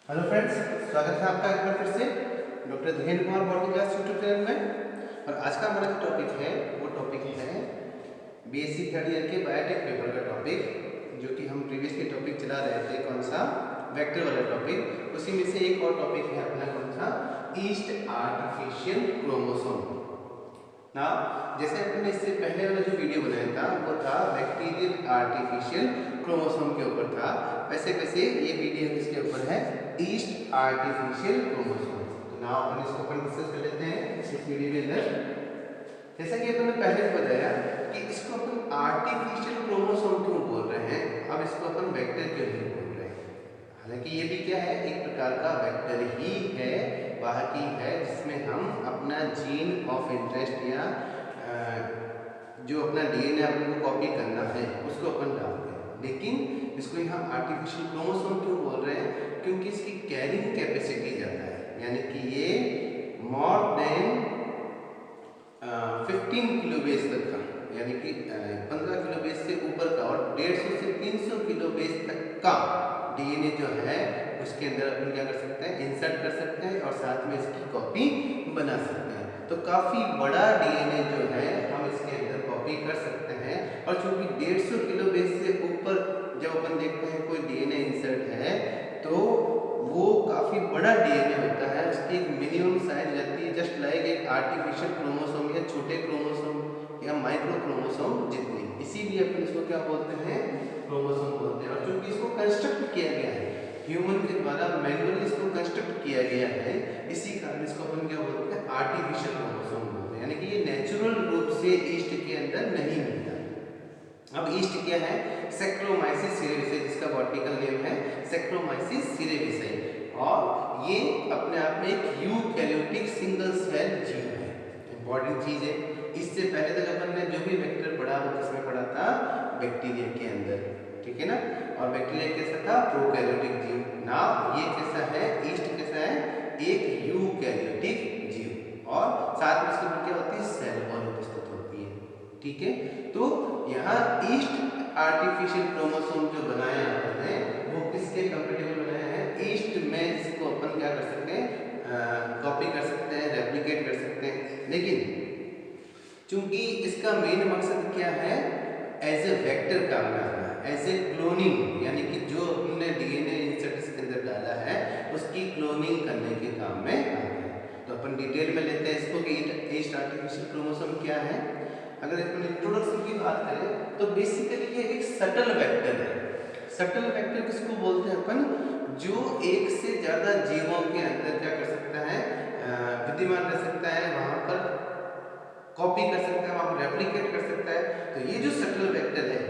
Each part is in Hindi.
हेलो फ्रेंड्स, स्वागत है आपका एक बार फिर से doctor Dhirendra Kumar body class YouTube channel में। और आज का हमारा जो टॉपिक है वो टॉपिक है बीएससी थर्ड ईयर के बायोटेक पेपर का टॉपिक, जो कि हम प्रीवियसली टॉपिक चला रहे थे। कौन सा? वेक्टर वाला टॉपिक। उसी में से एक और टॉपिक है अपना, कौन सा? Yeast artificial chromosome. ना, जैसे अपने इससे पहले वाला जो वीडियो बनाया था वो था बैक्टीरियल आर्टिफिशियल क्रोमोसोम के ऊपर था, वैसे वैसे ये वीडियो किसके ऊपर है? Yeast artificial chromosome. तो नाउ अपन इसको अपन डिस्कस कर लेते हैं इस वीडियो के अंदर। जैसा कि अपन ने पहले बताया कि इसको अपन आर्टिफिशियल क्रोमोसोम क्यों बोल रहे हैं, अब इसको अपन वेक्टर क्यों नहीं बोल रहे हैं। हालांकि ये भी क्या है, एक प्रकार का वेक्टर ही है, वाहकी है, जिसमें हम अपना जीन ऑफ इंटरेस्ट या जो अपना डीएनए अपन को कॉपी करना है उसको अपन डालते हैं। लेकिन इसको यहाँ आर्टिफिशियल क्रोमोसोम क्यों बोल रहे हैं? क्योंकि इसकी कैरिंग कैपेसिटी ज़्यादा है, यानी कि ये मोर देन 15 किलो बेस तक का, यानी कि 15 किलो बेस से ऊपर का और 150 से 300 किलो बेस तक का डीएनए जो है उसके अंदर अपन क्या कर सकते हैं? इंसर्ट कर सकते हैं और साथ में इसकी कॉपी बना सकते हैं। तो काफ़ी बड़ा डीएनए जो है हम इसके अंदर कॉपी कर सकते हैं। और चूंकि 150 किलो बेस से ऊपर जब अपन देखते हैं कोई डीएनए इंसर्ट है तो वो काफ़ी बड़ा डीएनए होता है, उसकी एक मिनिमम साइज रहती है, जस्ट लाइक एक आर्टिफिशियल क्रोमोसोम या छोटे क्रोमोसोम या माइक्रो क्रोमोसोम जितनी। इसीलिए अपन इसको क्या बोलते हैं? क्रोमोसोम बोलते हैं। और चूंकि इसको कंस्ट्रक्ट किया गया है ह्यूमन के द्वारा, मैनुअली इसको कंस्ट्रक्ट किया गया है, इसी कारण इसको अपन क्या बोलते हैं? आर्टिफिशियल क्रोमोसोम बोलते हैं। यानी कि ये नेचुरल रूप से ईस्ट के अंदर नहीं मिलता। अब ईस्ट क्या है? सैक्रोमाइसिस सिरेविसेई, जिसका बॉटनिकल नेम है सैक्रोमाइसिस सिरेविसेई, और ये अपने आप में एक यूकैरियोटिक सिंगल सेल जीव है। इंपॉर्टेंट चीज है। इससे पहले तक अपन ने जो भी वेक्टर पढ़ा वो किसमें पढ़ा था? बैक्टीरिया के अंदर, ठीक है ना। और बैक्टीरिया कैसा था? प्रोकैरियोटिक जीव। नाउ ये कैसा है? ईस्ट कैसा है? एक यूकैरियोटिक जीव, और साथ में इसके अंदर क्या होती है? सेल वॉल उपस्थित होती है, ठीक है। तो यहाँ ईस्ट आर्टिफिशियल क्रोमोसोम जो बनाया है वो किसके कंपेटेबल बनाया है? ईस्ट में, जिसको अपन क्या कर सकते हैं? कॉपी कर सकते हैं, रेप्लिकेट कर सकते हैं। लेकिन चूंकि इसका मेन मकसद क्या है? एज ए वेक्टर काम में आना, एज ए क्लोनिंग, यानी कि जो हमने डीएनए इंसर्ट इसके अंदर डाला है उसकी क्लोनिंग करने के काम में आता है। तो अपन डिटेल में लेते हैं इसको कि ईस्ट आर्टिफिशियल क्रोमोसोम क्या है। अगर अपन इंट्रोडक्शन की बात करें तो बेसिकली ये एक सटल वेक्टर है। सटल वेक्टर किसको बोलते हैं अपन? जो एक से ज्यादा जीवों के अंदर क्या कर सकता है? विद्यमान रह सकता है, वहां पर कॉपी कर सकता है, वहां पर रेप्लिकेट कर सकता है। तो ये जो सटल वेक्टर है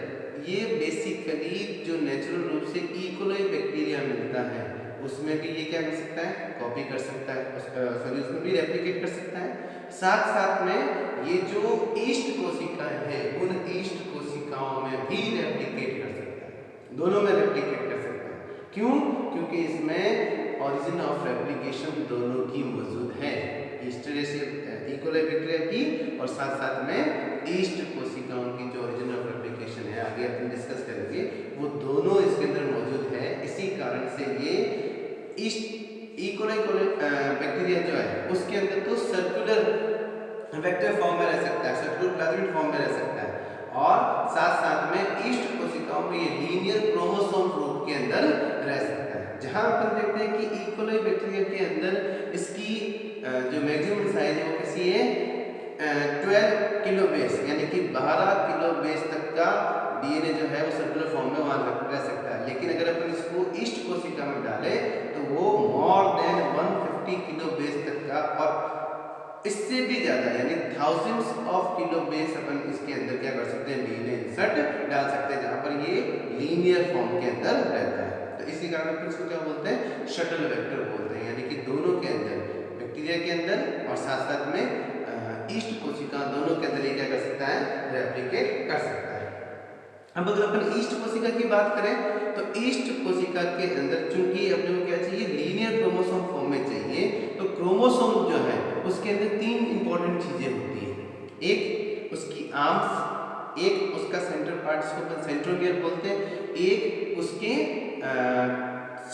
ये बेसिकली जो नेचुरल रूप से इकोलोई बैक्टीरिया मिलता है उसमें भी ये क्या कर सकता है? कॉपी कर सकता है, सॉरी उसमें भी रेप्लिकेट कर सकता है। साथ साथ में ये जो ईस्ट कोशिकाएं हैं उन ईस्ट कोशिकाओं में भी रेप्लिकेट कर सकता है, दोनों में रेप्लिकेट कर सकता है। क्यों? क्योंकि इसमें ओरिजिन ऑफ रेप्लिकेशन दोनों की मौजूद है, इकोलाई बैक्टीरिया की और साथ साथ में ईस्ट कोशिकाओं की जो ओरिजिन ऑफ रेप्लिकेशन है, आगे अपन डिस्कस करेंगे, वो दोनों इसके अंदर मौजूद है। इसी कारण से ये ईस्ट इकोलाई बैक्टीरिया जो है उसके अंदर तो सर्कुलर वेक्टर फॉर्म में रह सकता है, सर्कुलर प्लाज्मिड फॉर्म में रह सकता है, और साथ साथ में ईस्ट कोशिकाओं में ये लीनियर क्रोमोसोम रूप के अंदर रह सकता है। जहां अपन देखते हैं कि इकोलाई बैक्टीरिया के अंदर इसकी जो मैक्सिमम साइज है वो कैसी है? 12 किलो बेस, यानी कि 12 किलो बेस तक का डीएनए जो है वो सर्कुलर फॉर्म में वहां रह सकता है। लेकिन अगर अपन इसको ईस्ट कोशिका में डालें तो वो मोर देन 150 किलो बेस तक का और इससे भी ज्यादा, यानी थाउजेंड्स ऑफ किलो बेस अपन इसके अंदर क्या कर सकते हैं? डीएनए इंसर्ट डाल सकते हैं, जहां पर ये लीनियर फॉर्म के अंदर रहता है। तो इसी कारण अपन इसको क्या बोलते हैं? शटल वेक्टर बोलते हैं। यानी कि दोनों के अंदर, बैक्टीरिया के अंदर और साथ साथ में ईस्ट कोशिका, दोनों के अंदर ये क्या कर सकता है? रेप्लिकेट कर सकता है। अब अगर अपन ईस्ट कोशिका की बात करें तो ईस्ट कोशिका के अंदर चूंकि अपने को क्या चाहिए? लीनियर क्रोमोसोम फॉर्म में चाहिए। तो क्रोमोसोम जो है उसके अंदर तीन इंपॉर्टेंट चीजें होती है। एक उसकी आर्म्स, एक उसका सेंटर पार्ट जिसको अपन सेंट्रोमियर बोलते हैं, एक उसके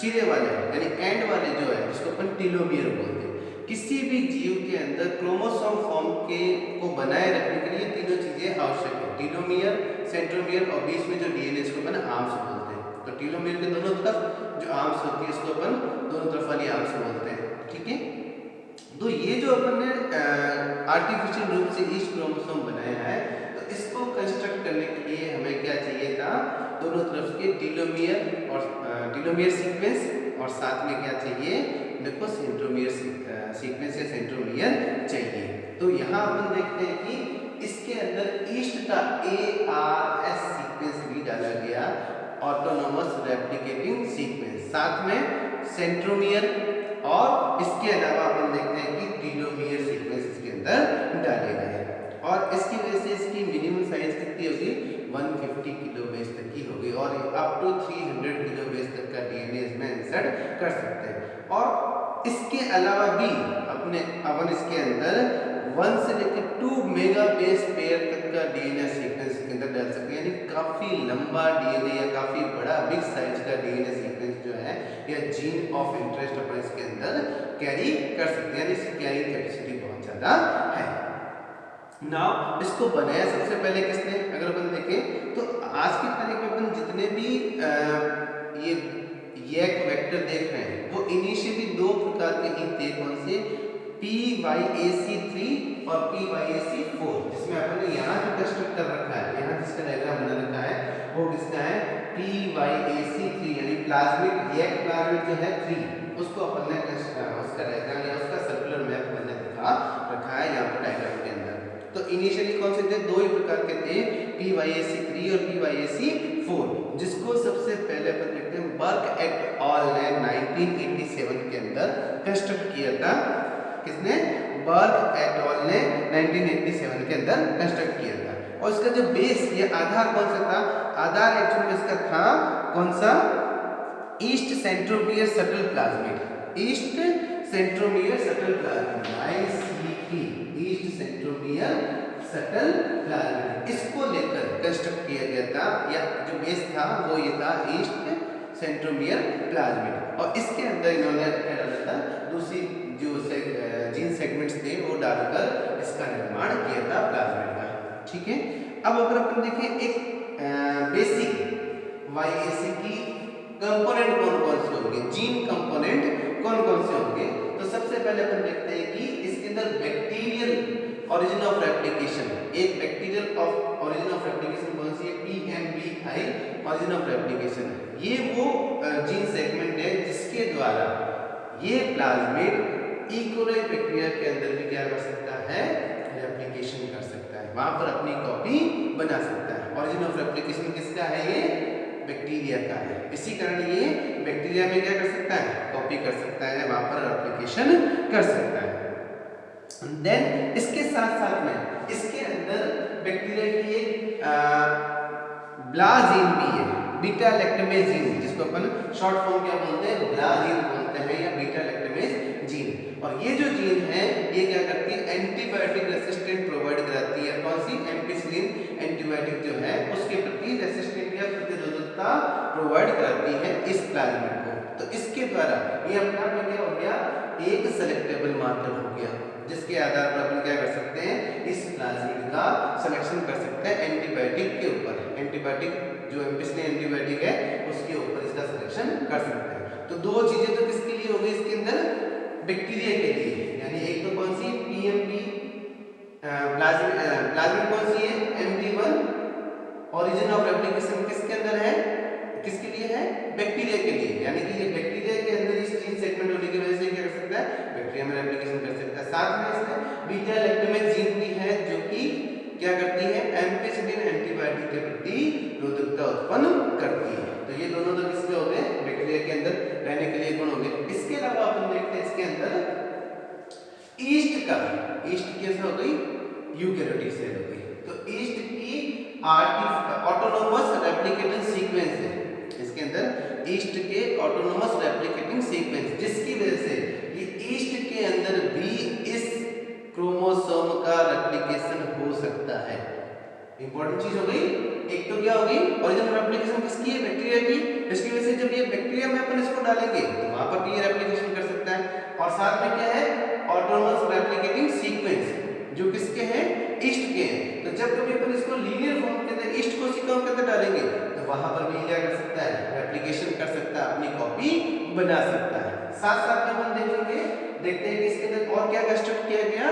सिरे वाले यानी एंड वाले जो है जिसको अपन टीलोमियर बोलते हैं, किसी भी जीव के अंदर क्रोमोसोम फॉर्म के को बनाए रखने के लिए तीनों चीजें आवश्यक है, टीलोमियर, सेंट्रोमियर और बीच में जो डीएनए इसको अपन आर्म्स बोलते हैं। तो टीलोमियर के दोनों तरफ जो आर्म्स होती है इसको अपन दोनों तरफ वाली आर्म्स बोलते हैं, ठीक है। तो ये जो अपन ने आर्टिफिशियल रूप से ईस्ट क्रोमोसोम बनाया है, तो इसको कंस्ट्रक्ट करने के लिए हमें क्या चाहिए था, दोनों तरफ के टीलोमियर और टीलोमियर सीक्वेंस और साथ में क्या चाहिए, देखो सेंट्रोमियर सीक्वेंस या सेंट्रोमियर चाहिए। तो यहाँ अपन देखते हैं कि इसके अंदर ईस्ट का ARS सीक्वेंस भी डाला गया, ऑटोनोमस रेप्लिकेटिंग सीक्वेंस, साथ में सेंट्रोमियर और इसके अलावा अपन देखते हैं कि टीलोमियर सीक्वेंस इसके अंदर डाले गए और इसकी वजह से इसकी मिनिमम साइज कितनी होगी, 150 किलो बेस तक की होगी और अप टू 300 किलो बेस तक का डीएनए इसमें इंसर्ट कर सकते हैं। और इसके अलावा भी अपन इसके अंदर 1 से लेकर 2 मेगा बेस पेयर तक का डीएनए सीक्वेंस इसके अंदर डाल सकते हैं, यानी काफी लंबा डीएनए या काफी बड़ा बिग साइज का डीएनए सीक्वेंस जो है या जीन ऑफ इंटरेस्ट अपन इसके अंदर कैरी कर सकते हैं, यानी इसकी कैरिंग कैपेसिटी बहुत ज्यादा है। नाउ इसको बनाया सबसे पहले किसने, अगर अपन देखें तो आज की तारीख में अपन जितने भी ये एक वेक्टर देख रहे हैं वो इनिशियली दो प्रकार के ही थे, कौन से, PYAC3 और PYAC4, जिसमें अपन ने यहाँ जो कंस्ट्रक्ट कर रखा है, यहाँ जिसका डायग्राम बना रखा है वो किसका है, PYAC3 यानी प्लाज्मिक एक प्लाज्मिक जो है 3, उसको अपन ने उसका डायग्राम या उसका सर्कुलर मैप मैंने दिखा रखा है यहाँ पर डायग्राम के अंदर। तो इनिशियली कौन से थे, दो ही प्रकार के थे, PYAC3 और PYAC4, जिसको सबसे पहले अपन देखते हैं बर्क एट ऑल ने 1987 के अंदर कंस्ट्रक्ट किया था। किसने, बर्क एट ऑल ने 1987 के अंदर कंस्ट्रक्ट किया था। और इसका जो बेस या आधार कौन सा था, आधार एक्चुअली में इसका था कौन सा, east centromere subtle plasmid, east centromere subtle plasmid ICP, east centromere subtle plasmid, इसको लेकर कंस्ट्रक्ट किया गया था, या जो बेस था वो ये था ईस्ट सेंट्रोमियर प्लाज्मिड। और इसके अंदर इन्होंने क्या डाला था, दूसरी जो जीन सेगमेंट्स थे वो डालकर इसका निर्माण किया था प्लाज्मिड का, ठीक है। अब अगर अपन देखें एक बेसिक YAC की कंपोनेंट कौन कौन से होंगे, जीन कंपोनेंट कौन कौन से होंगे, तो सबसे पहले अपन देखते हैं कि इसके अंदर बैक्टीरियल ओरिजिन ऑफ रेप्लिकेशन, एक bacterial of origin of replication कौन सी है, PMBI ओरिजिन ऑफ रेप्लिकेशन है। ये वो जीन सेगमेंट है जिसके द्वारा ये प्लाज्मिड इकोलाई बैक्टीरिया के अंदर भी क्या कर सकता है, रेप्लिकेशन कर सकता है, वहां पर अपनी कॉपी बना सकता है। ओरिजिन ऑफ रेप्लिकेशन किसका है, ये बैक्टीरिया का है, इसी कारण ये बैक्टीरिया में क्या कर सकता है, कॉपी कर सकता है, वहां पर रेप्लिकेशन कर सकता है। देन इसके साथ साथ में इसके अंदर बैक्टीरिया की एक ब्लाजीन भी है, बीटा लैक्टमेज जीन, जिसको अपन शॉर्ट फॉर्म क्या बोलते हैं, ब्लाजीन बोलते हैं या बीटा लैक्टमेज जीन। और ये जो जीन है ये क्या करती है, एंटीबायोटिक रेसिस्टेंट प्रोवाइड कराती है, कौन सी, एम्पिसिलिन एंटीबायोटिक जो है उसके प्रति रेसिस्टेंट या प्रतिरोधकता प्रोवाइड कराती है इस प्लाज्मिड को। तो इसके द्वारा ये अपना क्या हो गया, एक सेलेक्टेबल मार्कर हो गया, जिसके आधार पर अपन क्या कर सकते हैं, इस प्लाज्मिड का सिलेक्शन कर सकते हैं एंटीबायोटिक के ऊपर, एंटीबायोटिक जो एम्पिसिलिन एंटीबायोटिक है उसके ऊपर इसका सिलेक्शन कर सकते हैं। तो दो चीजें तो किसके लिए हो गई इसके अंदर, बैक्टीरिया के लिए, यानी एक तो कौन सी PMB प्लाज्मिड कौन सी है, MD1, ओरिजिन ऑफ रेप्लिकेशन किसके अंदर है, किसके लिए है, बैक्टीरिया के लिए, यानी कि ये बैक्टीरिया के अंदर इस जीन सेगमेंट होने की वजह से क्या कर सकता है, बैक्टीरिया में रेप्लिकेशन कर सकता है। साथ में इसमें बीटा लैक्टमेज जीन भी है जो कि क्या करती है, एम्पिसिलिन एंटीबायोटिक के प्रति रोधकता उत्पन्न करती है। तो ये दोनों तो किसके हो गए, बैक्टीरिया के अंदर रहने के लिए गुण हो गए। इसके अलावा अपन देखते हैं इसके अंदर ईस्ट का, ईस्ट कैसे हो गई, यूकैरियोटिक सेल हो गई। तो ईस्ट की ऑटोनोमस रेप्लिकेटिंग सीक्वेंस है, इसके अंदर ईस्ट के ऑटोनोमस रेप्लिकेटिंग सीक्वेंस, जिसकी वजह से ये ईस्ट के अंदर भी इस क्रोमोसोम का रेप्लिकेशन हो सकता है। इंपॉर्टेंट चीज हो गई, एक तो क्या होगी, ओरिजिन ऑफ रेप्लिकेशन किसकी है, बैक्टीरिया की, इसकी वजह से जब ये बैक्टीरिया में अपन इसको डालेंगे तो वहां पर भी ये रेप्लिकेशन कर सकता है। और साथ में क्या है, ऑटोनोमस रेप्लिकेटिंग सीक्वेंस जो किसके हैं, ईस्ट के हैं। तो जब कभी अपन इसको लीनियर फॉर्म के अंदर ईस्ट कोशिकाओं के अंदर डालेंगे तो वहां पर भी क्या कर सकता है, रेप्लिकेशन कर सकता है, अपनी कॉपी बना सकता है। साथ साथ में अपन देखेंगे, देखते हैं कि इसके अंदर और क्या कंस्ट्रक्ट किया गया,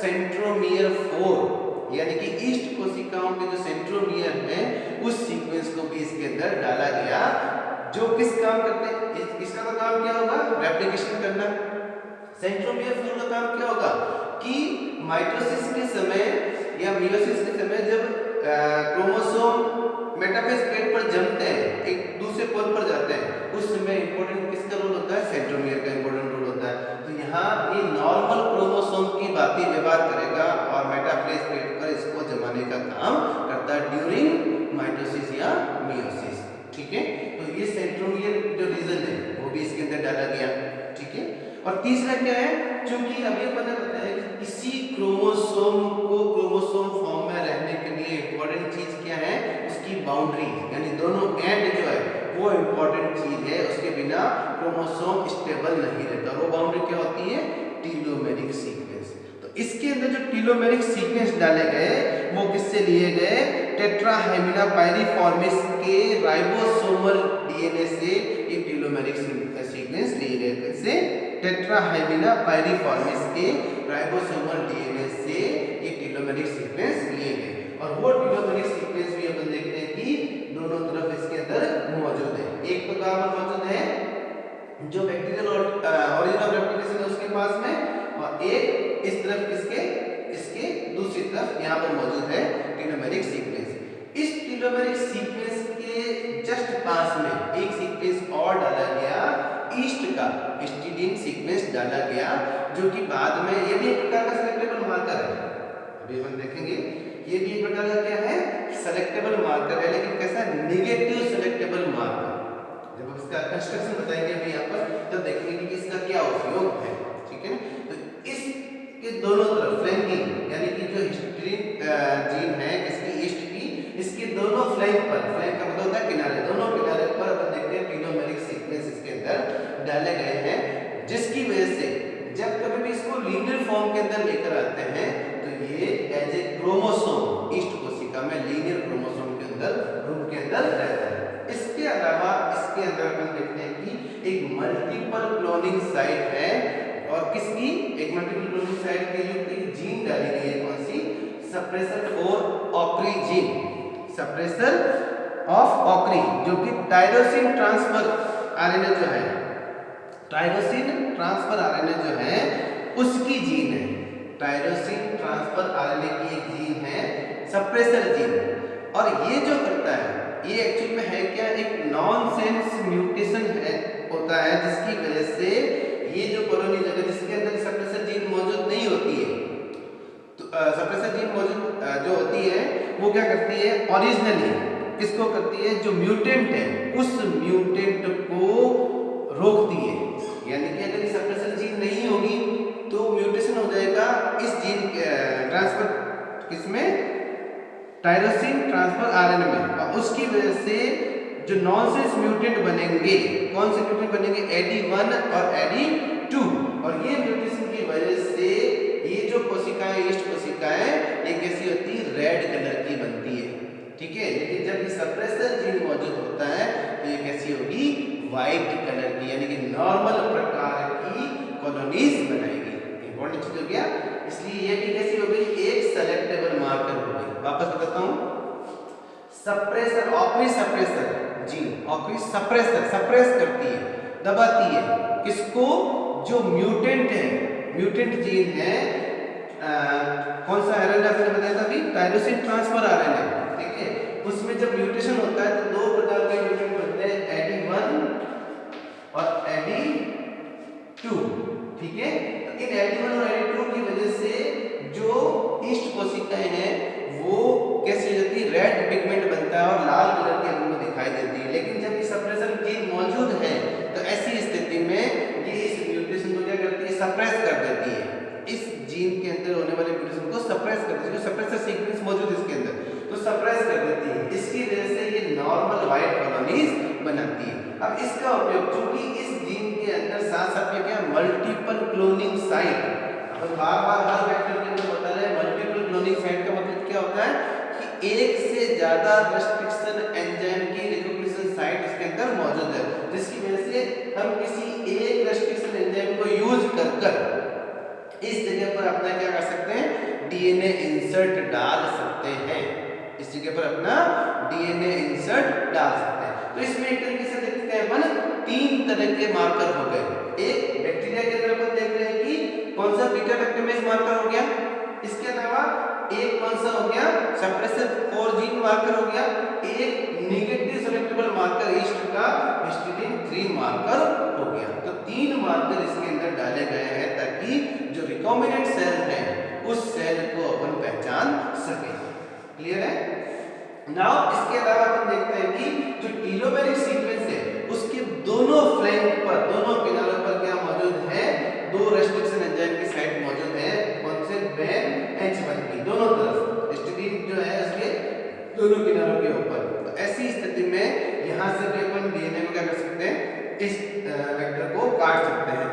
सेंट्रोमियर 4 यानी कि ईस्ट कोशिकाओं के जो सेंट्रोमियर है उस सीक्वेंस को भी इसके अंदर डाला गया, जो किस काम करते हैं, इसका तो काम क्या होगा, रेप्लिकेशन करना। सेंट्रोमियर 4 का काम क्या होगा कि माइटोसिस के समय या मियोसिस के समय जब क्रोमोसोम मेटाफेज प्लेट पर जमते हैं, एक दूसरे पोल पर जाते हैं, उस समय इंपॉर्टेंट किसका रोल होता है, सेंट्रोमियर का इंपॉर्टेंट रोल होता है। तो यहाँ ये नॉर्मल क्रोमोसोम की बात ही व्यवहार करेगा और मेटाफेज प्लेट पर इसको जमाने का काम करता है ड्यूरिंग माइटोसिस या मियोसिस। ठीक है, तो ये सेंट्रोमियर जो रीजन है वो भी इसके अंदर डाला गया। ठीक है, और तीसरा क्या है, क्योंकि अभी अपन ने बताया कि किसी क्रोमोसोम को क्रोमोसोम फॉर्म में रहने के लिए इंपॉर्टेंट चीज क्या है, उसकी बाउंड्री, यानी दोनों एंड जो है वो इंपॉर्टेंट चीज है, उसके बिना क्रोमोसोम स्टेबल नहीं रहता। वो बाउंड्री क्या होती है, टीलोमेरिक सीक्वेंस। तो इसके अंदर जो टीलोमेरिक सीक्वेंस डाले गए वो किससे लिए गए, टेट्राहेमिना पायरिफॉर्मिस के राइबोसोमल डीएनए से ये टीलोमेरिक सीक्वेंस लिए गए। कैसे, टेट्राहेमिना पायरिफॉर्मिस के राइबोसोमल डीएनए से ये टीलोमेरिक सीक्वेंस लिए गए। और वो टीलोमेरिक सीक्वेंस भी अपन देखते हैं कि दोनों तरफ इसके अंदर मौजूद है। एक तो कहां पर मौजूद है, जो बैक्टीरियल ओरिजिन ऑफ रेप्लिकेशन है उसके पास में, और एक इस तरफ इसके दूसरी तरफ यहाँ पर मौजूद है टीलोमेरिक सीक्वेंस। इस टीलोमेरिक सीक्वेंस के जस्ट पास में एक सीक्वेंस और डाला गया, ईस्ट का हिस्टिडीन सीक्वेंस डाला गया, जो कि बाद में ये भी एक प्रकार का सेलेक्टेबल मार्कर है। अभी हम देखेंगे ये भी एक प्रकार का क्या है, सेलेक्टेबल मार्कर है, लेकिन कैसा, नेगेटिव सेलेक्टेबल मार्कर। जब इसका कंस्ट्रक्शन बताएंगे अभी यहाँ पर तो देखेंगे कि इसका क्या उपयोग है। ठीक है, तो इसके दोनों तरफ फ्लैंकिंग यानी कि जो हिस्टिडीन जीन है जिसकी ईस्ट की, इसके दोनों फ्लैंक पर, फ्लैंक का मतलब होता है किनारे, दोनों किनारे पर अपन देखते हैं टीलोमेरिक सीक्वेंस इसके अंदर डाले गए हैं, जिसकी वजह से जब कभी भी इसको लीनियर फॉर्म के अंदर लेकर आते हैं तो ये एज ए क्रोमोसोम ईस्ट कोशिका में लीनियर क्रोमोसोम के अंदर रूप के अंदर रहता है। इसके अलावा इसके अंदर अपन देखते हैं कि एक मल्टीपल क्लोनिंग साइट है, और किसकी, एक मल्टीपल क्लोनिंग साइट के लिए एक जीन डाली गई है, कौन सी, suppressor for ochre gene, suppressor of ochre, जो कि टायरोसिन ट्रांसफर आरएनए जो है, टायरोसिन ट्रांसफर आरएनए जो है उसकी जीन है, टायरोसिन ट्रांसफर आरएनए की एक जीन है सप्रेसर जीन। और ये जो करता है ये एक्चुअली में है क्या, एक नॉनसेंस म्यूटेशन है होता है, जिसकी वजह से ये जो कॉलोनी जगह जिसके अंदर सप्रेसर जीन मौजूद नहीं होती है, तो सप्रेसर जीन मौजूद जो होती है वो क्या करती है, ओरिजिनली किसको करती है, जो म्यूटेंट है उस म्यूटेंट को रोकती है। यानी कि अगर ये सप्रेसर जीन नहीं होगी तो म्यूटेशन हो जाएगा इस जीन ट्रांसफर किसमें, टायरोसिन ट्रांसफर आरएनए में, और उसकी वजह से जो नॉनसेंस म्यूटेंट बनेंगे, कौन से म्यूटेंट बनेंगे, AD1 और AD2, और ये म्यूटेशन की वजह से ये जो कोशिकाएं, ईस्ट कोशिकाएं, ये कैसी होती है, रेड कलर की बनती है। ठीक है, लेकिन जब ये सप्रेसर जीन मौजूद होता है तो ये कैसी होगी, व्हाइट कलर की, यानी कि नॉर्मल प्रकार की कॉलोनीज बनाएगी। इंपॉर्टेंट चीज हो गया, इसलिए ये भी कैसी हो गई, एक सेलेक्टेबल मार्कर हो गई। वापस बताता हूं, suppressor, ochre suppressor gene, ochre suppressor, suppress करती है, दबाती है किसको, जो म्यूटेंट है, म्यूटेंट जीन है, कौन सा आरएनए आपने बताया था अभी, टायरोसिन ट्रांसफर आरएनए। ठीक है, उसमें जब म्यूटेशन होता है तो दो प्रकार के म्यूटेंट बनते हैं, AD1 और AD2। ठीक है, तो इन AD1 और AD2 की वजह से जो ईस्ट कोशिकाएं हैं वो कैसी हो जाती है, रेड पिगमेंट बनता है और लाल कलर की अपन को दिखाई देती है। लेकिन जब ये सप्रेसर जीन मौजूद है तो ऐसी स्थिति में ये इस म्यूटेशन को क्या करती है, सप्रेस कर देती है, इस जीन के अंदर होने वाले म्यूटेशन को सप्रेस कर देती है, जो सप्रेसर सीक्वेंस मौजूद है इसके अंदर तो सप्रेस कर देती है। इसकी वजह से ये नॉर्मल व्हाइट कॉलोनीज बनाती है। साथ साथ में क्या मल्टीपल क्लोनिंग साइट। अब बार बार हर वेक्टर के अंदर बता रहे हैं मल्टीपल क्लोनिंग साइट का मतलब क्या होता है कि एक से ज्यादा रेस्ट्रिक्शन एंजाइम की रिकॉग्निशन साइट इसके अंदर मौजूद है, जिसकी वजह से हम किसी एक रेस्ट्रिक्शन एंजाइम को यूज कर इस जगह पर अपना क्या कर सकते हैं डीएनए इंसर्ट डाल सकते हैं। इस जगह पर अपना डीएनए इंसर्ट डाल सकते हैं। तो इसमें एक तरीके से देखते हैं अपन तीन तरह के मार्कर हो गए। एक बैक्टीरिया के अंदर अपन देख रहे हैं कि कौन सा बीटा लैक्टमेज मार्कर हो गया, इसके अलावा एक कौन सा हो गया सप्रेसर 4 जीन मार्कर हो गया, एक नेगेटिव सेलेक्टेबल मार्कर ईस्ट का हिस्टीडीन 3 मार्कर हो गया। तो तीन मार्कर इसके अंदर डाले गए हैं ताकि जो रिकॉम्बिनेंट सेल है उस सेल को अपन पहचान सके। क्लियर है? नाउ इसके अलावा अपन देखते हैं कि जो टेलोमेरिक सीक्वेंस है उसके दोनों फ्लैंक पर दोनों किनारों पर क्या मौजूद है दो रेस्ट्रिक्शन एंजाइम की साइट मौजूद है। कौन से बेन H1 की दोनों तरफ हिस्टीडीन जो है उसके दोनों किनारों के ऊपर। तो ऐसी स्थिति में यहां से भी अपन डीएनए में क्या कर सकते हैं इस वेक्टर को काट सकते हैं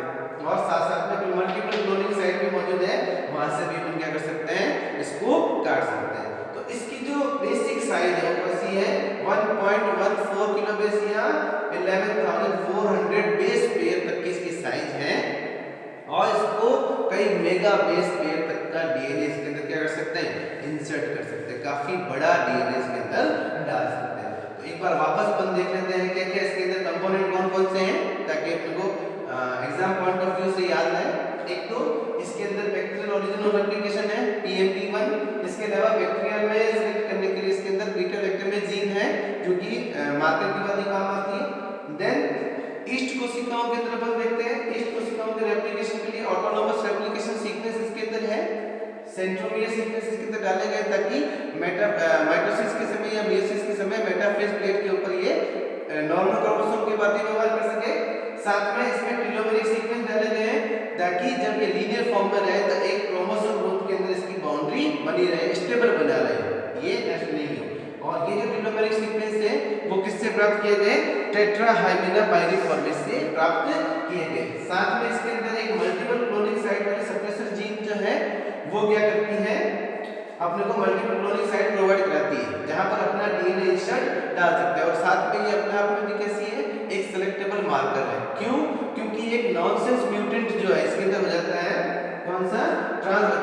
और साथ साथ में जो मल्टीपल क्लोनिंग साइट भी मौजूद है वहां से भी अपन क्या कर सकते हैं इसको काट सकते हैं। तो इसकी जो बेसिक साइज है वो कैसी है 1.14 किलो बेस या 11400 बेस पेयर तक की इसकी साइज है और इसको कई मेगा बेस पेयर तक का डीएनए इसके अंदर क्या कर सकते हैं इंसर्ट कर सकते हैं, काफी बड़ा डीएनए इसके अंदर डाल सकते हैं। तो एक बार वापस अपन देख लेते हैं क्या क्या इसके अंदर कंपोनेंट कौन कौन से हैं ताकि अपन को एग्जाम पॉइंट ऑफ व्यू से याद रहे। एक तो इसके अंदर बैक्टीरियल ओरिजिन ऑफ रेप्लिकेशन है PMP1, इसके अलावा बैक्टीरिया में सिलेक्ट करने के लिए इसके अंदर बीटा लैक्टमेज जीन है जो कि मार्कर की वाली काम आती है। देन ईस्ट कोशिकाओं के अंदर अपन देखते हैं ईस्ट कोशिकाओं के रेप्लिकेशन के लिए ऑटोनोमस रेप्लिकेशन सीक्वेंस इसके अंदर है, सेंट्रोमियर सीक्वेंस इसके अंदर डाले गए ताकि माइटोसिस के समय या मेयोसिस के समय मेटाफेज प्लेट के ऊपर ये नॉर्मल क्रोमोसोम के बातें व्यवहार कर सके। साथ में इसमें टेलोमेरिक सीक्वेंस डाले गए हैं ताकि जब ये लीनियर फॉर्म में रहे तो एक क्रोमोसोम ग्रुप के अंदर इसकी बाउंड्री बनी रहे, स्टेबल बना रहे, ये नष्ट नहीं हो। और ये जो टेलोमेरिक सीक्वेंस है वो किससे प्राप्त किए गए टेट्राहाइमेना पायरिफॉर्मिस से प्राप्त किए गए। साथ में इसके अंदर एक मल्टीपल क्लोनिंग साइट वाली सप्रेसर जीन जो है वो क्या करती है अपने को मल्टीपल क्लोनिंग साइट प्रोवाइड कराती है जहां पर अपना डीएनए इंसर्ट डाल सकते हैं और साथ में ये अपने आप में भी कैसी है एक सेलेक्टेबल मार्कर है। क्यों? क्योंकि एक नॉनसेंस म्यूटेंट जो है इसके अंदर हो जाता है कौन सा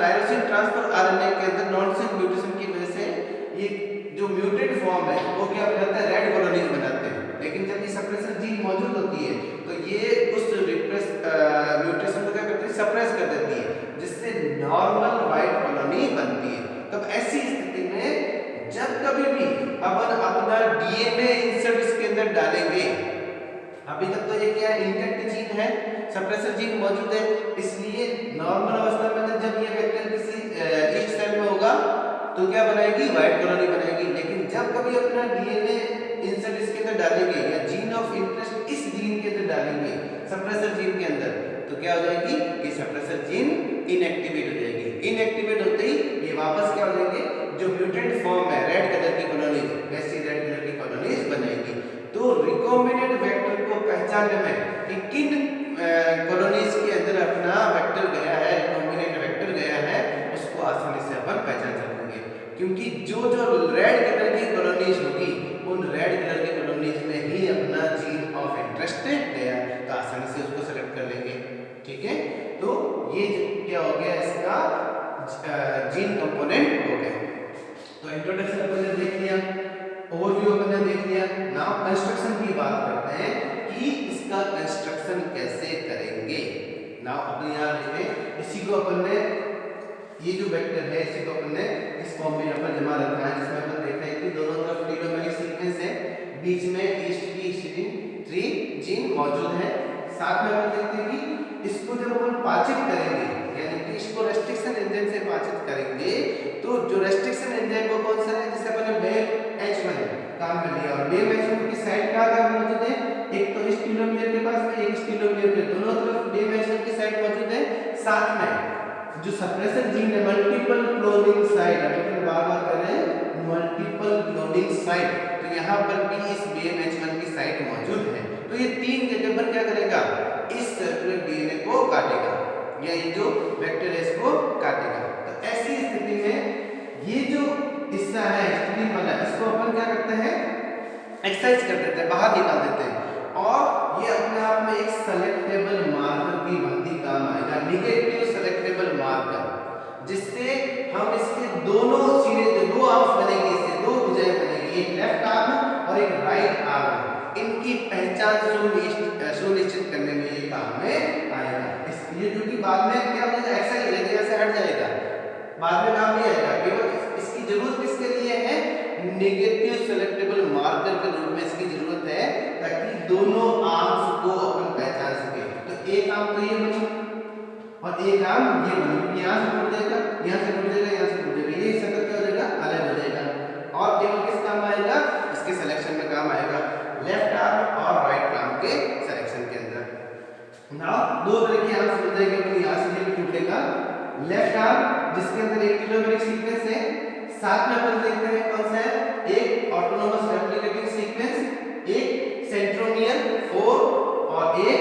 टायरोसिन ट्रांसफर आरएनए के अंदर नॉनसेंस म्यूटेशन की वजह से ये जो म्यूटेंट फॉर्म है वो क्या बनाता है रेड कॉलोनीज बनाते हैं। लेकिन जब ये सप्रेसर जीन मौजूद होती है तो ये उस रिप्रेस म्यूटेशन को क्या करती है सप्रेस कर देती है जिससे नॉर्मल व्हाइट कॉलोनी बनती है। तब ऐसी स्थिति में जब कभी भी अपन अपना डीएनए इंसर्ट इसके अंदर डालेंगे, अभी तक तो ये क्या इंटैक्ट जीन है सप्रेसर जीन मौजूद है, इसलिए नॉर्मल अवस्था में जब ये वेक्टर किसी ईस्ट सेल में होगा तो क्या बनाएगी व्हाइट कॉलोनी बनाएगी। लेकिन जब कभी अपना डीएनए इंसर्ट इसके अंदर डालेंगे या जीन ऑफ इंटरेस्ट इस जीन के अंदर डालेंगे सप्रेसर जीन के अंदर तो क्या हो जाएगी कि सप्रेसर जीन इनएक्टिवेट हो जाएगी। इनएक्टिवेट होते ही ये वापस क्या हो जाएंगे जो म्यूटेंट फॉर्म है रेड कलर की कॉलोनीज वैसी रेड कलर की कॉलोनीज बनेगी। तो रिकॉम्बिनेंट वेक्टर को पहचानने में कि किन कॉलोनीज के अंदर अपना वेक्टर गया है रिकॉम्बिनेंट वेक्टर गया है उसको आसानी से अपन पहचान सकेंगे क्योंकि जो जो रेड कलर की कॉलोनीज होगी उन रेड कलर की कॉलोनीज में ही अपना जीन ऑफ इंटरेस्ट गया तो आसानी से उसको सेलेक्ट कर लेंगे। ठीक है, तो ये क्या हो गया इसका जीन कंपोनेंट हो गया। तो इंट्रोडक्शन अपन ने देख लिया, ओवरव्यू अपन ने देख लिया। नाउ कंस्ट्रक्शन की बात करते हैं कि इसका कंस्ट्रक्शन कैसे करेंगे। नाउ अपन यहाँ देखें इसी को अपन ने ये जो वेक्टर है इसी को अपन ने इस फॉर्म में यहाँ पर जमा रखा है जिसमें अपन देख रहे हैं कि दोनों तरफ टेलोमेरिक सीक्वेंस है, बीच में ईस्ट की हिस्टीडीन 3 जीन मौजूद है। साथ में अपन देखते हैं कि इसको जब अपन पाचित करेंगे यानी कि इसको रेस्ट्रिक्शन एंजाइम से पाचित करेंगे तो जो रेस्ट्रिक्शन एंजाइम वो कौन सा है जिसे अपन बेम H1 काम में लिया और बेम H1 की साइट कहाँ मौजूद है एक तो इस टेलोमेयर के पास में एक इस टेलोमेयर के दोनों तरफ बेम H1 की साइट मौजूद है। साथ में जो सप्रेसर जीन है मल्टीपल क्लोनिंग साइट अपन बार-बार कर रहे हैं मल्टीपल क्लोनिंग साइट तो यहाँ पर भी इस बेम H1 की साइट मौजूद है। तो ये तीन जगह पर क्या करेगा इस काटेगा, या ये जो वेक्टर है इसको काटेगा। तो ऐसी स्थिति में ये जो हिस्सा है स्ट्रीम वाला, इसको अपन क्या करते हैं, एक्सरसाइज कर देते हैं, बाहर निकाल देते हैं, और ये अपने आप में एक सेलेक्टेबल मार्कर की भांति काम आएगा, निगेटिव सेलेक्टेबल मार्कर, जिससे हम इसके दोनों सिरे, जो दो आर्म्स बनेंगे, इससे दो भुजाएं बनेगी, एक लेफ्ट आर्म और एक राइट आर्म, इनकी पहचान सुनिश्चित करने में ये काम में आएगा। इसलिए क्योंकि बाद में क्या हो जाएगा, एक्सरसाइज हो जाएगा, से हट जाएगा, बाद में काम नहीं आएगा, केवल इसकी जरूरत किसके लिए है, नेगेटिव सेलेक्टेबल मार्कर के रूप में इसकी जरूरत है, ताकि दोनों आर्म्स को अपन पहचान सके। तो एक आर्म तो ये बनी और एक आर्म ये बनी, यहाँ से टूट जाएगा, यहाँ से टूट जाएगा, यहाँ से टूट जाएगा, ये सर्कल क्या हो जाएगा, अलग हो जाएगा, और केवल किस काम आएगा, इसके सिलेक्शन में काम आएगा, लेफ्ट आर्म और राइट आर्म के सिलेक्शन के अंदर। नाउ दो तरह के आर्म्स बन जाएंगे, अपन यहाँ से ये भी टूटेगा, लेफ्ट आर्म जिसके अंदर एक टेलोमेरिक सीक्वेंस है, साथ में अपन देखते हैं कौन सा है, एक ऑटोनोमस रेप्लिकेटिंग सीक्वेंस, एक सेंट्रोमियर 4 और एक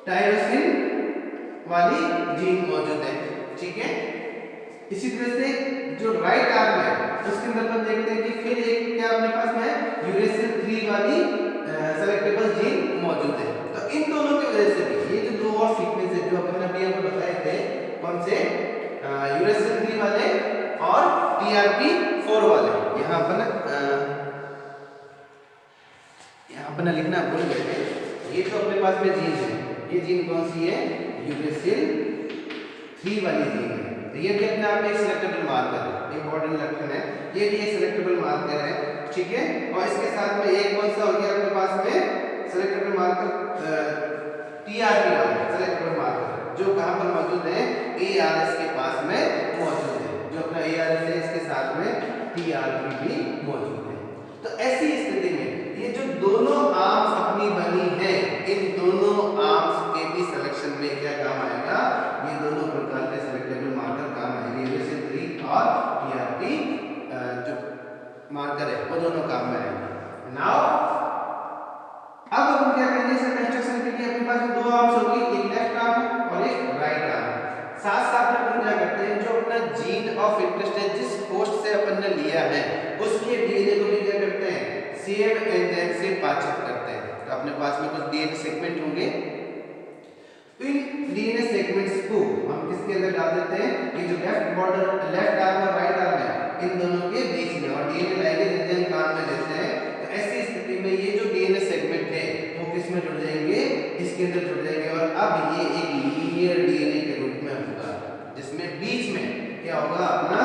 टायरोसिन वाली जीन मौजूद है, ठीक है। इसी तरह से जो राइट आर्म है उसके अंदर अपन देखते हैं कि फिर एक क्या अपने पास में यूरेसिल 3 वाली सेलेक्टेबल जीन मौजूद है। तो इन दोनों की वजह से भी ये जो दो और सीक्वेंस है जो अपन ने अभी आपको बताए थे, कौन से, यूरेसिल 3 वाले और TRP4 वाले, यहाँ अपन लिखना भूल गए थे, ये जो अपने पास में जीन है, ये जीन कौन सी है, यूरेसिल 3 वाली जीन है। तो ये भी अपने आप में एक सिलेक्टेबल मार्कर है, इंपॉर्टेंट लक्षण है, ये भी एक सिलेक्टेबल मार्कर है, ठीक है। और इसके साथ में एक कौन सा हो गया अपने पास में सिलेक्टेबल मार्कर, TRP वाला सिलेक्टेबल मार्कर, जो कहां पर मौजूद है, ARS के पास में मौजूद है, जो अपना ARS है इसके साथ में TRP भी मौजूद है। तो ऐसी स्थिति में ये जो दोनों आर्म्स अपनी बनी है, इन दोनों आर्म्स के भी सिलेक्शन में क्या काम आएगा, ये दोनों प्रकार के सिलेक्टेबल मार्कर काम आएंगे, यूरेसिल 3 और TRP जो मार्कर है वो दोनों काम में आएंगे। नाउ अब हम क्या करेंगे, इस कंस्ट्रक्शन के लिए अपने पास में दो आर्म्स होगी, एक लेफ्ट आर्म और एक राइट आर्म। साथ साथ में अपन क्या करते हैं, जो अपना जीन ऑफ इंटरेस्ट है, जिस होस्ट से अपन ने लिया है, उसके डीएनए को भी क्या करते हैं, सेम एंजाइम से पाचित करते हैं। तो अपने पास में कुछ डीएनए सेगमेंट होंगे, तो इन डीएनए सेगमेंट्स को हम किसके अंदर डाल देते हैं, ये जो लेफ्ट बॉर्डर, लेफ्ट आर्म और राइट आर्म है, इन दोनों के बीच में, और डीएनए लाइगेज एंजाइम काम में लेते हैं। तो ऐसी स्थिति में ये जो डीएनए सेगमेंट है वो किस में जुड़ जाएंगे, इसके अंदर जुड़ जाएंगे, और अब ये एक लीनियर डीएनए के रूप में होगा, जिसमें बीच में क्या होगा, अपना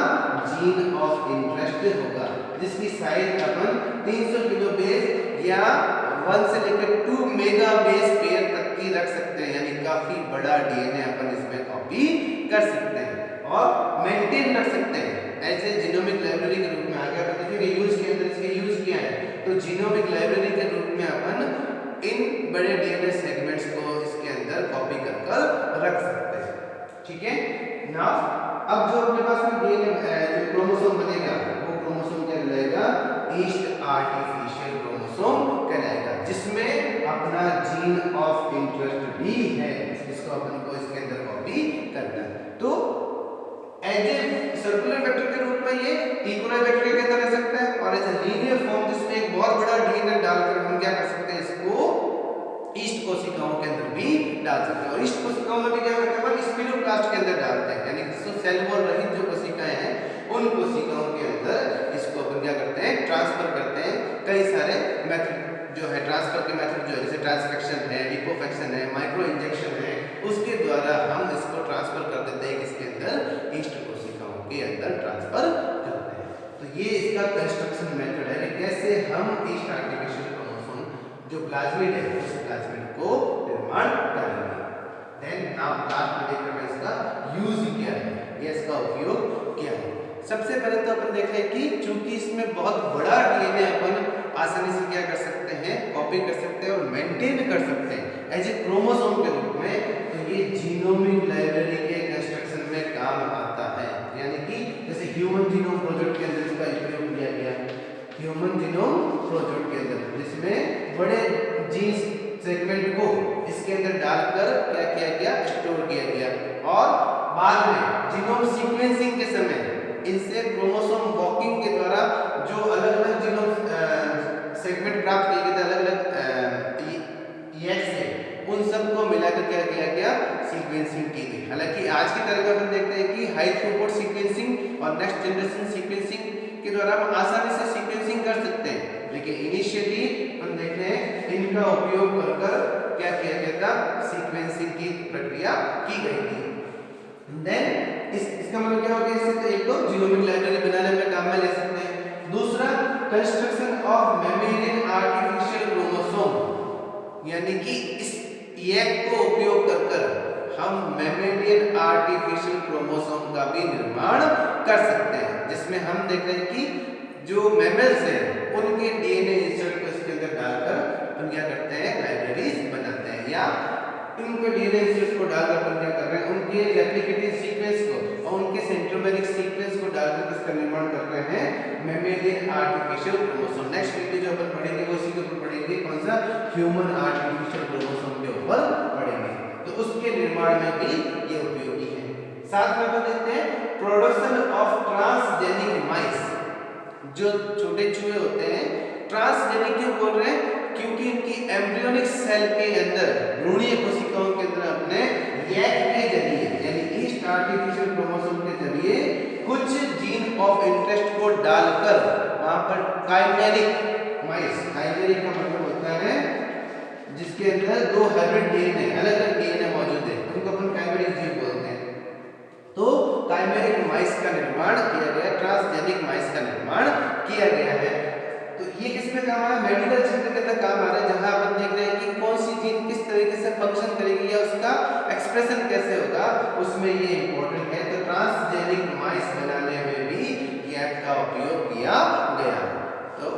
जीन ऑफ इंटरेस्ट होगा, जिसकी साइज अपन 300 किलो बेस या 1 से लेकर 2 मेगा बेस पेयर तक की रख सकते हैं, यानी काफी बड़ा डीएनए अपन इसमें कॉपी कर सकते हैं और मेंटेन कर सकते हैं, ऐसे जीनोमिक लाइब्रेरी के रूप में आ गया। अपन देखिए यूज के अंदर इसके यूज किया है, तो जीनोमिक लाइब्रेरी के रूप में अपन इन बड़े डीएनए सेगमेंट्स को इसके अंदर कॉपी कर रख सकते हैं, ठीक है ना। अब जो अपने पास में डीएनए जो क्रोमोसोम बनेगा, वो क्रोमोसोम क्या कहलाएगा, ईस्ट आर्टिफिशियल क्रोमोसोम कहलाएगा, जिसमें अपना जीन ऑफ इंटरेस्ट भी है, इसको अपन को इसके अंदर कॉपी करना है। तो एज ए सर्कुलर वेक्टर के रूप में ये इक्वल वेक्टर के अंदर रह सकता है, और एज ए लीनियर फॉर्म जिसमें एक बहुत बड़ा डीएनए डालकर हम क्या कर सकते हैं, इसको ईस्ट कोशिकाओं के अंदर भी डाल सकते हैं। और ईस्ट कोशिकाओं में भी क्या करते हैं, स्पिरोब्लास्ट के अंदर डालते हैं, यानी सेल वॉल रहित जो कोशिकाएं हैं, उन कोशिकाओं के अंदर इसको अपन क्या करते हैं, ट्रांसफर करते हैं। कई सारे मेथड जो है ट्रांसफर के मेथड जो है, जैसे ट्रांसफेक्शन है, लिपोफेक्शन है, माइक्रो इंजेक्शन है, उसके द्वारा हम इसको ट्रांसफर कर देते हैं किसके अंदर, ईस्ट कोशिकाओं के अंदर ट्रांसफर करते हैं। तो ये इसका कंस्ट्रक्शन मेथड है कि कैसे हम ईस्ट आर्टिफिशियल क्रोमोसोम जो प्लाज्मिड है, उस प्लाज्मिड को निर्माण करेंगे। देन नाउ लास्ट में देख रहे हैं इसका यूज क्या है, ये इसका उपयोग क्या है। सबसे पहले तो अपन देखें कि चूंकि इसमें बहुत बड़ा डीएनए अपन आसानी से क्या कर सकते हैं, कॉपी कर सकते हैं और मेंटेन कर सकते हैं एज ए क्रोमोसोम के रूप में, तो ये जीनोमिक लाइब्रेरी के कंस्ट्रक्शन में काम आता है। यानी कि जैसे ह्यूमन जीनोम प्रोजेक्ट के अंदर इसका उपयोग किया गया, ह्यूमन जीनोम प्रोजेक्ट के अंदर, जिसमें बड़े जीन सेगमेंट को इसके अंदर डालकर क्या किया गया, बाद में जीनोम सीक्वेंसिंग के समय इनसे क्रोमोसोम वॉकिंग के द्वारा जो अलग अलग जीनोम सेगमेंट प्राप्त किए गए थे अलग अलग से उन सबको मिलाकर क्या किया गया, सीक्वेंसिंग की गई। हालांकि आज की तारीख में अपन देखते हैं कि हाई थ्रूपुट सीक्वेंसिंग और नेक्स्ट जनरेशन सीक्वेंसिंग के द्वारा हम आसानी से सीक्वेंसिंग कर सकते हैं, लेकिन इनिशियली हम देख रहे हैं इनका उपयोग कर क्या किया गया था, सीक्वेंसिंग की प्रक्रिया की गई थी। देन इसका मतलब क्या हो गया, इससे तो एक तो जीनोमिक लाइब्रेरी बनाने में काम में ले सकते हैं। दूसरा construction of mammalian artificial chromosome, यानी कि इस एग को उपयोग कर हम मैमेलियन आर्टिफिशियल क्रोमोसोम का भी निर्माण कर सकते हैं, जिसमें हम देख रहे हैं कि जो मैमल्स हैं उनके डीएनए इंसर्ट को इसके अंदर डालकर हम क्या करते हैं, लाइब्रेरीज बनाते हैं, या उनके डीएनए इंसर्ट को डालकर हम क्या कर रहे हैं, उनके रेप्लिकेटिव सीक्वेंस को और उनके सेंट्रोमेरिक सीक्वेंस को डालकर इसका निर्माण कर रहे हैं, mammalian artificial chromosome. Next video जो अपन पढ़ेंगे वो इसी के ऊपर पढ़ेंगे, कौन सा, ह्यूमन आर्टिफिशियल क्रोमोसोम के ऊपर पढ़ेंगे, तो उसके निर्माण में भी ये उपयोगी है। साथ में अपन देखते हैं प्रोडक्शन ऑफ ट्रांसजेनिक माइस, जो छोटे चूहे होते हैं, ट्रांसजेनिक क्यों बोल रहे हैं, क्योंकि इनकी एम्ब्रियोनिक सेल के अंदर भ्रूणीय कोशिकाओं के अंदर अपने एग के जरिए यानी ईस्ट आर्टिफिशियल क्रोमोसोम के जरिए कुछ जीन ऑफ इंटरेस्ट को डालकर वहां पर काइमेरिक माइस, काइमेरिक का मतलब होता है जिसके अंदर दो हाइब्रिड डीएनए अलग अलग डीएनए मौजूद है, उनको अपन काइमेरिक जीव बोलते हैं। तो काइमेरिक माइस का निर्माण किया गया, ट्रांसजेनिक माइस का निर्माण किया गया है। तो ये किसमें काम आ रहा है, मेडिकल क्षेत्र के अंदर काम आ रहा है, जहां अपन देख रहे हैं कि कौन सी जीन किस तरीके से फंक्शन करेगी या उसका एक्सप्रेशन कैसे होगा, उसमें ये इंपॉर्टेंट है। तो ट्रांसजेनिक माइस बनाने में भी ये का उपयोग किया गया। तो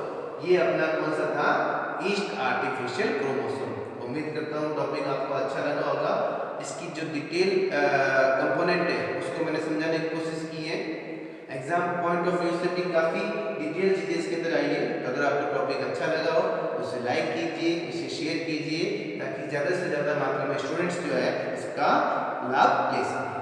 ये अपना कौन सा था, ईस्ट आर्टिफिशियल क्रोमोसोम। उम्मीद करता हूँ टॉपिक आपको अच्छा लगा होगा। इसकी जो डिटेल कंपोनेंट है उसको मैंने समझाने की कोशिश की है। एग्जाम पॉइंट ऑफ व्यू से भी काफ़ी डिटेल चीज़ें इसके अंदर आई है। अगर आपको टॉपिक अच्छा लगा हो तो उसे लाइक कीजिए, इसे शेयर कीजिए, ताकि ज़्यादा से ज़्यादा मात्रा में स्टूडेंट्स जो है इसका लाभ ले सकें।